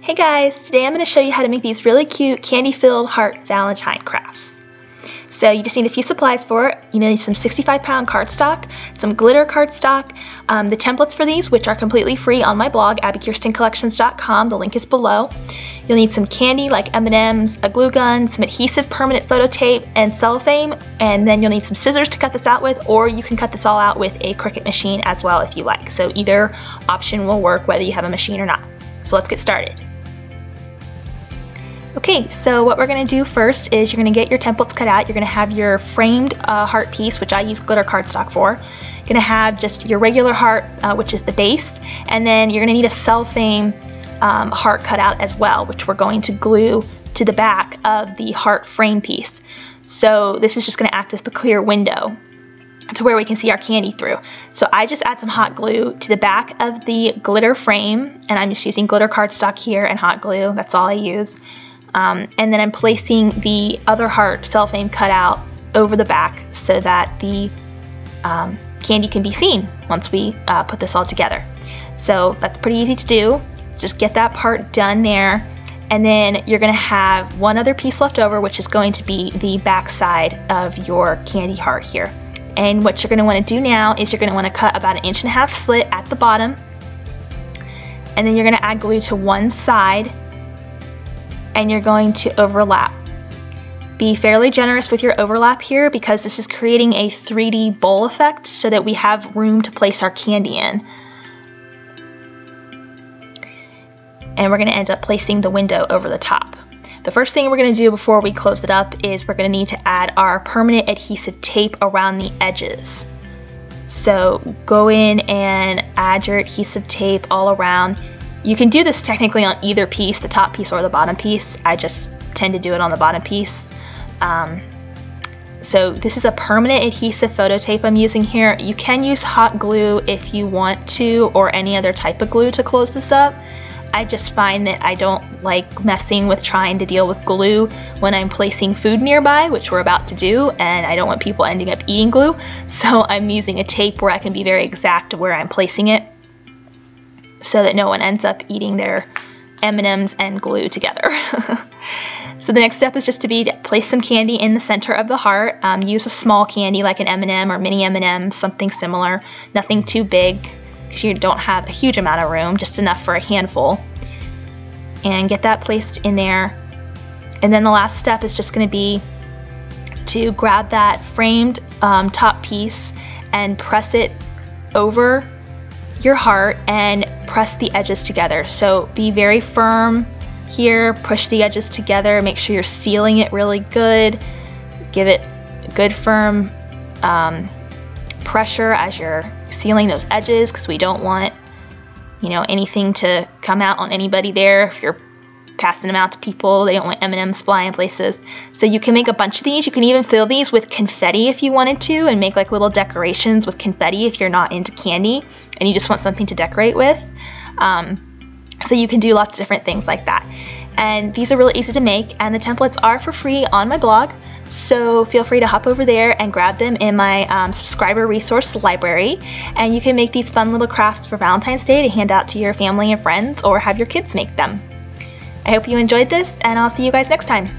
Hey guys, today I'm going to show you how to make these really cute candy-filled heart Valentine crafts. So you just need a few supplies for it. You need some 65-pound cardstock, some glitter cardstock, the templates for these, which are completely free on my blog, abbikirstencollections.com. The link is below. You'll need some candy like M&Ms, a glue gun, some adhesive permanent photo tape, and cellophane, and then you'll need some scissors to cut this out with, or you can cut this all out with a Cricut machine as well if you like. So either option will work whether you have a machine or not. So let's get started. Okay, so what we're going to do first is you're going to get your templates cut out. You're going to have your framed heart piece, which I use glitter cardstock for. You're going to have just your regular heart, which is the base, and then you're going to need a cellophane heart cut out as well, which we're going to glue to the back of the heart frame piece. So this is just going to act as the clear window to where we can see our candy through. So I just add some hot glue to the back of the glitter frame, and I'm just using glitter cardstock here and hot glue. That's all I use. And then I'm placing the other heart cellophane cutout over the back so that the candy can be seen once we put this all together. So that's pretty easy to do. Just get that part done there, and then you're going to have one other piece left over, which is going to be the back side of your candy heart here. And what you're going to want to do now is you're going to want to cut about 1.5 inch slit at the bottom, and then you're going to add glue to one side, and you're going to overlap. Be fairly generous with your overlap here because this is creating a 3D bowl effect so that we have room to place our candy in. And we're going to end up placing the window over the top. The first thing we're going to do before we close it up is we're going to need to add our permanent adhesive tape around the edges. So go in and add your adhesive tape all around. You can do this technically on either piece, the top piece or the bottom piece. I just tend to do it on the bottom piece. So this is a permanent adhesive photo tape I'm using here. You can use hot glue if you want to, or any other type of glue to close this up. I just find that I don't like messing with trying to deal with glue when I'm placing food nearby, which we're about to do, and I don't want people ending up eating glue. So I'm using a tape where I can be very exact where I'm placing it, so that no one ends up eating their M&Ms and glue together. So the next step is just to place some candy in the center of the heart. Use a small candy like an M&M or mini M&M, something similar, nothing too big because you don't have a huge amount of room, just enough for a handful. And get that placed in there. And then the last step is just going to be to grab that framed top piece and press it over your heart and press the edges together. So be very firm here, push the edges together, make sure you're sealing it really good, give it good firm pressure as you're sealing those edges, because we don't want, you know, anything to come out on anybody there. If you're passing them out to people, they don't want M&Ms flying places. So you can make a bunch of these. You can even fill these with confetti if you wanted to, and make like little decorations with confetti if you're not into candy and you just want something to decorate with. So you can do lots of different things like that. And these are really easy to make, and the templates are for free on my blog. So feel free to hop over there and grab them in my subscriber resource library. And you can make these fun little crafts for Valentine's Day to hand out to your family and friends, or have your kids make them. I hope you enjoyed this, and I'll see you guys next time.